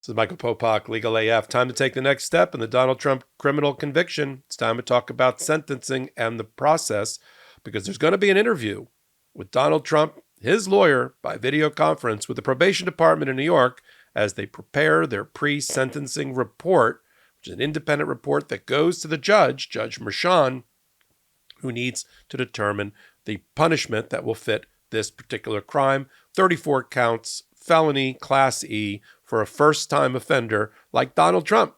This is Michael Popok, Legal AF. Time to take the next step in the Donald Trump criminal conviction. It's time to talk about sentencing and the process, because there's going to be an interview with Donald Trump, his lawyer, by video conference with the probation department in New York as they prepare their pre-sentencing report, which is an independent report that goes to the judge, Judge Merchan, who needs to determine the punishment that will fit this particular crime. 34 counts, felony, Class E, for a first-time offender like Donald Trump.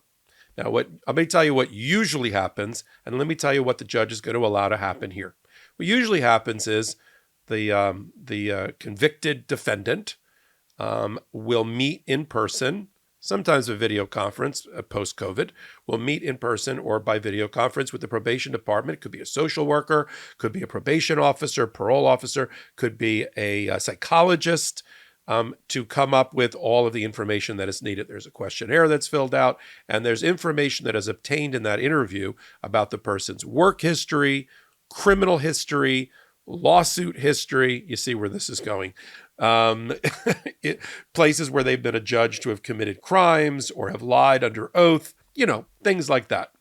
Now, let me tell you what usually happens, and let me tell you what the judge is going to allow to happen here. What usually happens is the convicted defendant will meet in person, sometimes a video conference post-COVID, will meet in person or by video conference with the probation department. It could be a social worker, could be a probation officer, parole officer, could be a psychologist, to come up with all of the information that is needed. There's a questionnaire that's filled out, and there's information that is obtained in that interview about the person's work history, criminal history, lawsuit history. You see where this is going. Places where they've been adjudged to have committed crimes or have lied under oath, things like that.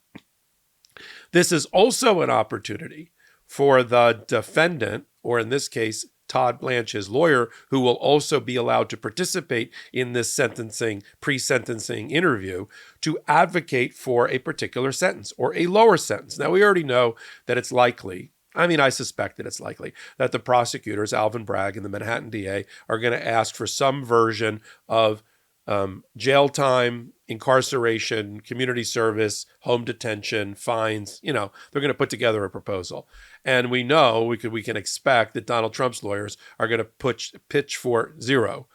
This is also an opportunity for the defendant, or in this case, Todd Blanche, his lawyer, who will also be allowed to participate in this pre-sentencing interview, to advocate for a particular sentence or a lower sentence. Now, we already know that it's likely, I suspect that it's likely, that the prosecutors, Alvin Bragg and the Manhattan DA, are going to ask for some version of jail time, incarceration, community service, home detention, fines. They're going to put together a proposal. And we know we can expect that Donald Trump's lawyers are going to pitch for 0,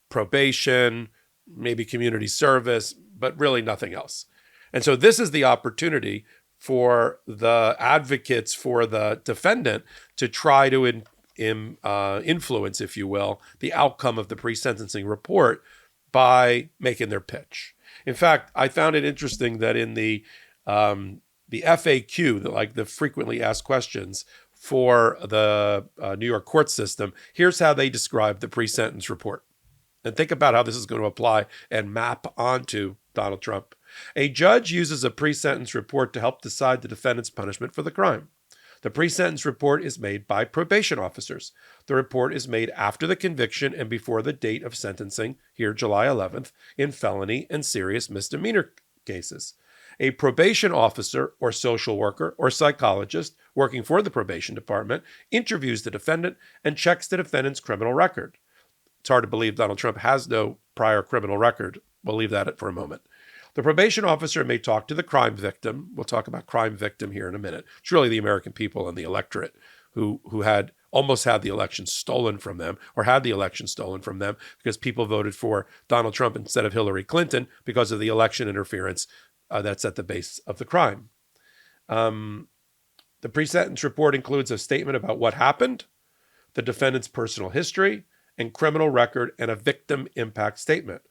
probation, maybe community service, but really nothing else. And so this is the opportunity for the advocates for the defendant to try to influence, if you will, the outcome of the pre-sentencing report by making their pitch. In fact, I found it interesting that in the FAQ, the frequently asked questions for the New York court system, here's how they describe the pre-sentence report. And think about how this is going to apply and map onto Donald Trump. A judge uses a pre-sentence report to help decide the defendant's punishment for the crime. The pre-sentence report is made by probation officers. The report is made after the conviction and before the date of sentencing, here July 11th, in felony and serious misdemeanor cases. A probation officer or social worker or psychologist working for the probation department interviews the defendant and checks the defendant's criminal record. It's hard to believe Donald Trump has no prior criminal record. We'll leave that for a moment. The probation officer may talk to the crime victim. We'll talk about crime victim here in a minute. It's really the American people and the electorate who had almost had the election stolen from them, or had the election stolen from them because people voted for Donald Trump instead of Hillary Clinton because of the election interference that's at the base of the crime. The pre-sentence report includes a statement about what happened, the defendant's personal history and criminal record, and a victim impact statement.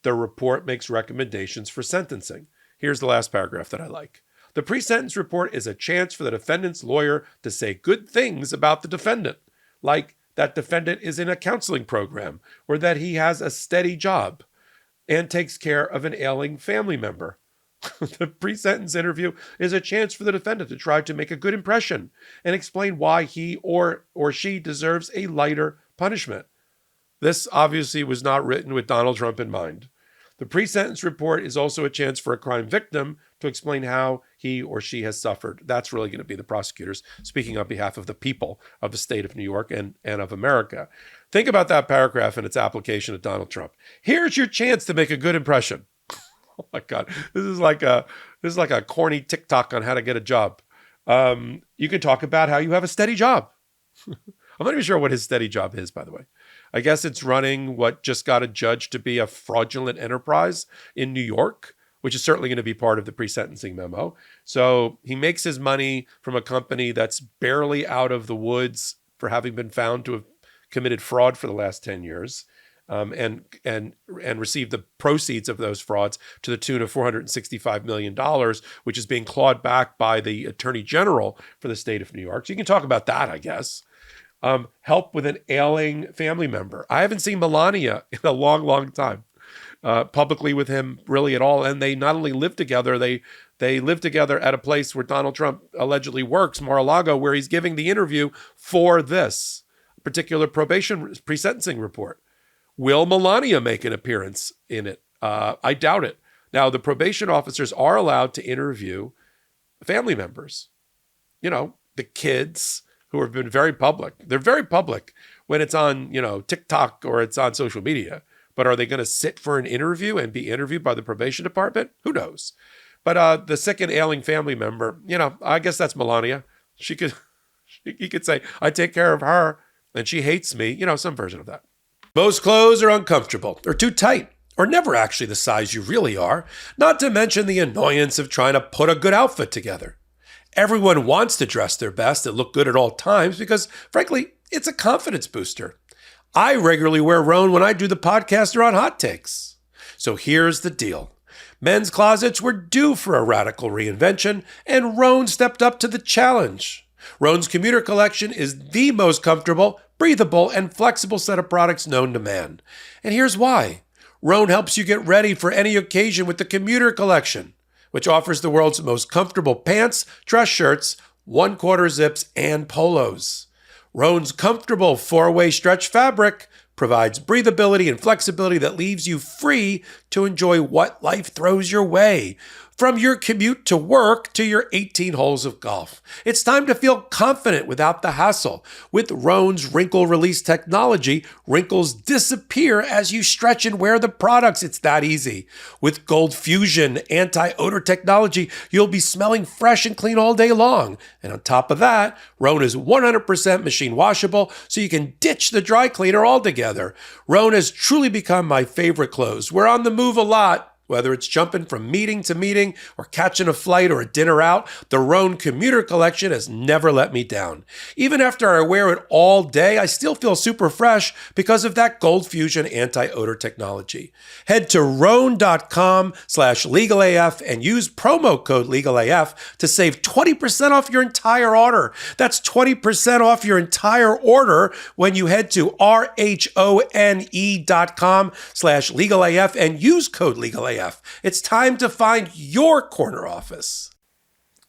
The report makes recommendations for sentencing. Here's the last paragraph that I like. The pre-sentence report is a chance for the defendant's lawyer to say good things about the defendant, like that defendant is in a counseling program, or that he has a steady job and takes care of an ailing family member. The pre-sentence interview is a chance for the defendant to try to make a good impression and explain why he or she deserves a lighter punishment. This obviously was not written with Donald Trump in mind. The pre-sentence report is also a chance for a crime victim to explain how he or she has suffered. That's really going to be the prosecutors speaking on behalf of the people of the state of New York and of America. Think about that paragraph and its application to Donald Trump. Here's your chance to make a good impression. Oh my God, this is like a corny TikTok on how to get a job. You can talk about how you have a steady job. I'm not even sure what his steady job is, by the way. I guess it's running what just got adjudged to be a fraudulent enterprise in New York, which is certainly going to be part of the pre-sentencing memo. So he makes his money from a company that's barely out of the woods for having been found to have committed fraud for the last 10 years. And received the proceeds of those frauds to the tune of $465 million, which is being clawed back by the Attorney General for the state of New York. So you can talk about that, I guess. Help with an ailing family member. I haven't seen Melania in a long, long time. publicly with him really at all. And they not only live together, they live together at a place where Donald Trump allegedly works, Mar-a-Lago, where he's giving the interview for this particular probation pre-sentencing report. Will Melania make an appearance in it? I doubt it. Now, the probation officers are allowed to interview family members. You know, the kids who have been very public. They're very public when it's on, TikTok or it's on social media. But are they going to sit for an interview and be interviewed by the probation department? Who knows? But the sick and ailing family member, I guess that's Melania. He could say, I take care of her and she hates me, some version of that. Most clothes are uncomfortable or too tight or never actually the size you really are, not to mention the annoyance of trying to put a good outfit together. Everyone wants to dress their best and look good at all times because, frankly, it's a confidence booster. I regularly wear Rhone when I do the podcast or on Hot Takes. So here's the deal. Men's closets were due for a radical reinvention, and Rhone stepped up to the challenge. Rhone's commuter collection is the most comfortable, breathable, and flexible set of products known to man. And here's why. Rhone helps you get ready for any occasion with the commuter collection, which offers the world's most comfortable pants, dress shirts, 1/4 zips, and polos. Rhone's comfortable 4-way stretch fabric provides breathability and flexibility that leaves you free to enjoy what life throws your way. From your commute to work to your 18 holes of golf. It's time to feel confident without the hassle. With Rhone's wrinkle release technology, wrinkles disappear as you stretch and wear the products. It's that easy. With Gold Fusion anti-odor technology, you'll be smelling fresh and clean all day long. And on top of that, Rhone is 100% machine washable, so you can ditch the dry cleaner altogether. Rhone has truly become my favorite clothes. We're on the move a lot. Whether it's jumping from meeting to meeting or catching a flight or a dinner out, the Rhone commuter collection has never let me down. Even after I wear it all day, I still feel super fresh because of that Gold Fusion anti-odor technology. Head to Rhone.com/legalaf and use promo code legalaf to save 20% off your entire order. That's 20% off your entire order when you head to RHONE.com/legalaf and use code legalaf. It's time to find your corner office.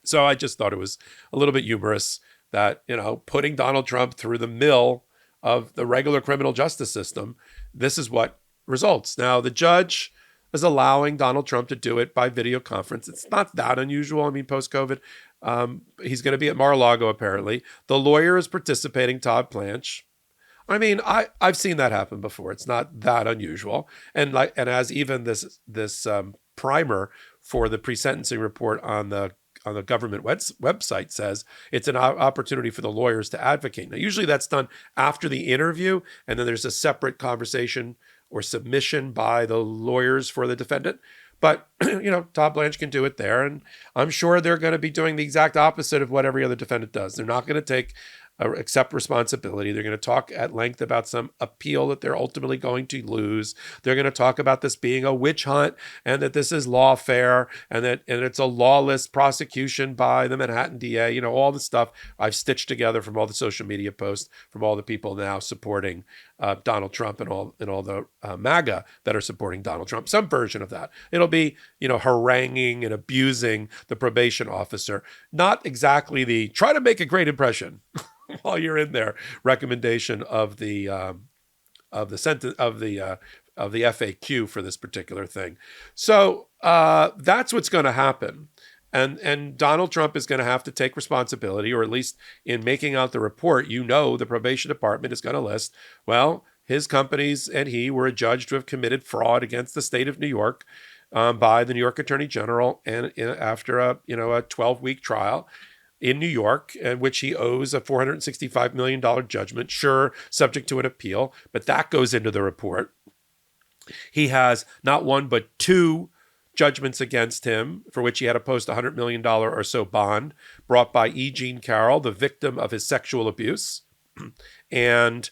So I just thought it was a little bit humorous that, putting Donald Trump through the mill of the regular criminal justice system, this is what results. Now, the judge is allowing Donald Trump to do it by video conference. It's not that unusual. I mean, post-COVID, he's going to be at Mar-a-Lago, apparently. The lawyer is participating, Todd Blanche. I mean, I've seen that happen before. It's not that unusual. And as even this primer for the pre-sentencing report on the government website says, it's an opportunity for the lawyers to advocate. Now, usually that's done after the interview, and then there's a separate conversation or submission by the lawyers for the defendant. But, Todd Blanche can do it there. And I'm sure they're going to be doing the exact opposite of what every other defendant does. They're not going to accept responsibility. They're going to talk at length about some appeal that they're ultimately going to lose. They're going to talk about this being a witch hunt and that this is lawfare and it's a lawless prosecution by the Manhattan DA. All the stuff I've stitched together from all the social media posts from all the people now supporting Donald Trump and all the MAGA that are supporting Donald Trump. Some version of that. It'll be, haranguing and abusing the probation officer. Not exactly the try to make a great impression while you're in there recommendation of the sentence of the FAQ for this particular thing. So that's what's going to happen. And Donald Trump is going to have to take responsibility, or at least in making out the report, the probation department is going to list, well, his companies and he were adjudged to have committed fraud against the state of New York by the New York Attorney General, and after a 12-week trial in New York, in which he owes a $465 million judgment, sure, subject to an appeal, but that goes into the report. He has not one, but two judgments against him for which he had to post $100 million or so bond brought by E. Jean Carroll, the victim of his sexual abuse, and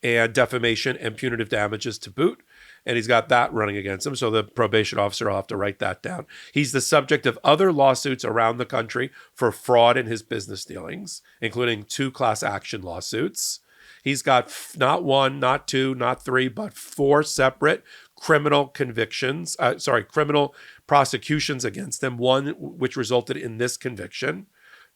defamation and punitive damages to boot. And he's got that running against him. So the probation officer will have to write that down. He's the subject of other lawsuits around the country for fraud in his business dealings, including 2 class action lawsuits. He's got not 1, not 2, not 3, but 4 separate criminal prosecutions against them, one which resulted in this conviction,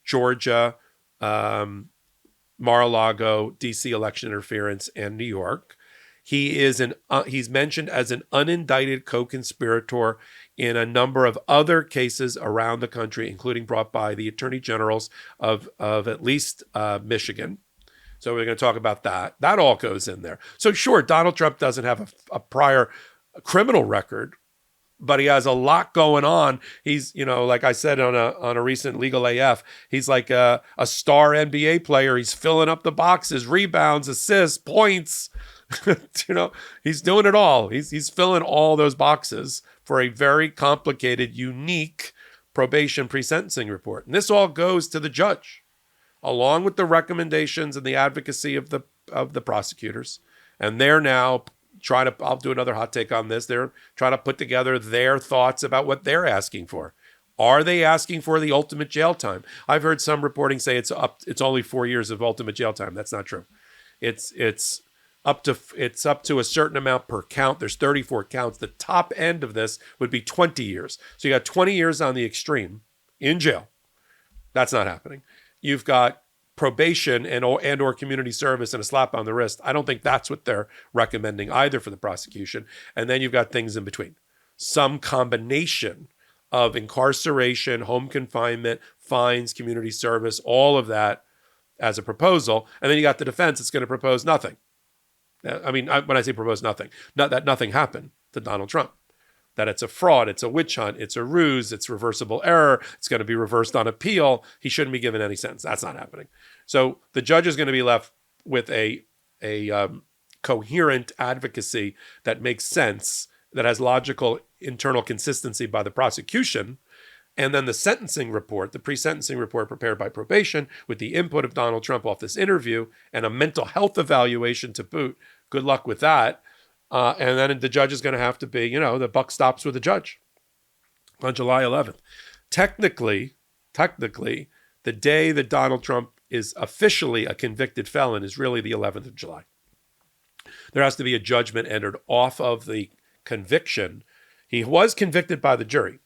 Georgia, Mar-a-Lago, D.C. election interference, and New York. He's mentioned as an unindicted co-conspirator in a number of other cases around the country, including brought by the attorney generals of at least Michigan. So we're going to talk about that. That all goes in there. So sure, Donald Trump doesn't have a prior criminal record, but he has a lot going on. He's, like I said on a recent Legal AF, he's like a star NBA player. He's filling up the boxes, rebounds, assists, points. He's doing it all. He's filling all those boxes for a very complicated, unique probation pre-sentencing report. And this all goes to the judge, along with the recommendations and the advocacy of the prosecutors. And they're now I'll do another hot take on this. They're trying to put together their thoughts about what they're asking for. Are they asking for the ultimate jail time? I've heard some reporting say it's only 4 years of ultimate jail time. That's not true. It's up to a certain amount per count. There's 34 counts. The top end of this would be 20 years. So you got 20 years on the extreme in jail. That's not happening. You've got probation and or community service and a slap on the wrist. I don't think that's what they're recommending either for the prosecution. And then you've got things in between. Some combination of incarceration, home confinement, fines, community service, all of that as a proposal. And then you got the defense that's going to propose nothing. I mean, when I say propose nothing, not that nothing happened to Donald Trump. That it's a fraud, it's a witch hunt, it's a ruse, it's reversible error, it's going to be reversed on appeal. He shouldn't be given any sentence. That's not happening. So the judge is going to be left with a coherent advocacy that makes sense, that has logical internal consistency by the prosecution, and then the sentencing report, the pre-sentencing report prepared by probation with the input of Donald Trump off this interview and a mental health evaluation to boot. Good luck with that. And then the judge is going to have to be, the buck stops with the judge on July 11th. Technically, the day that Donald Trump is officially a convicted felon is really the 11th of July. There has to be a judgment entered off of the conviction. He was convicted by the jury,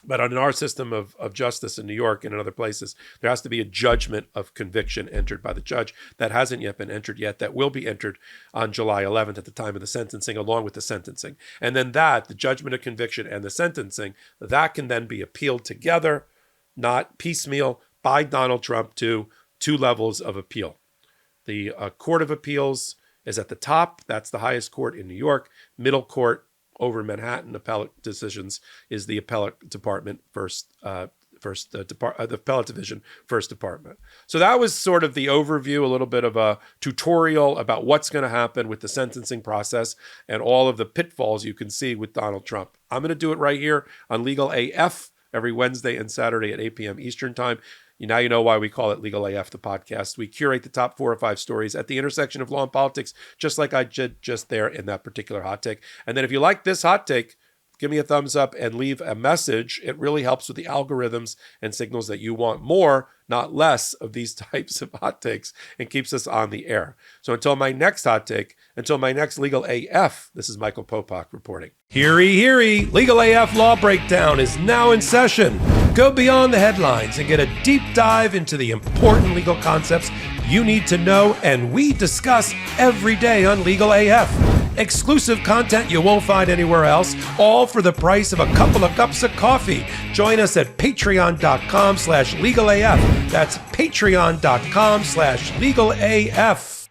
but in our system of justice in New York and in other places, there has to be a judgment of conviction entered by the judge. That hasn't yet been entered yet. That will be entered on July 11th at the time of the sentencing, along with the sentencing. And then the judgment of conviction and the sentencing, that can then be appealed together, not piecemeal, by Donald Trump to 2 levels of appeal. The Court of Appeals is at the top. That's the highest court in New York. Middle court over Manhattan appellate decisions is the appellate department the appellate division first department. So that was sort of the overview, a little bit of a tutorial about what's going to happen with the sentencing process and all of the pitfalls you can see with Donald Trump. I'm going to do it right here on Legal AF every Wednesday and Saturday at 8 p.m. Eastern time. Now you know why we call it Legal AF, the podcast. We curate the top 4 or 5 stories at the intersection of law and politics, just like I did just there in that particular hot take. And then if you like this hot take, give me a thumbs up and leave a message. It really helps with the algorithms and signals that you want more, not less, of these types of hot takes and keeps us on the air. So until my next hot take, until my next Legal AF, this is Michael Popok reporting. Heary, heary, Legal AF Law Breakdown is now in session. Go beyond the headlines and get a deep dive into the important legal concepts you need to know and we discuss every day on Legal AF. Exclusive content you won't find anywhere else, all for the price of a couple of cups of coffee. Join us at patreon.com/legalaf. That's patreon.com/legalaf.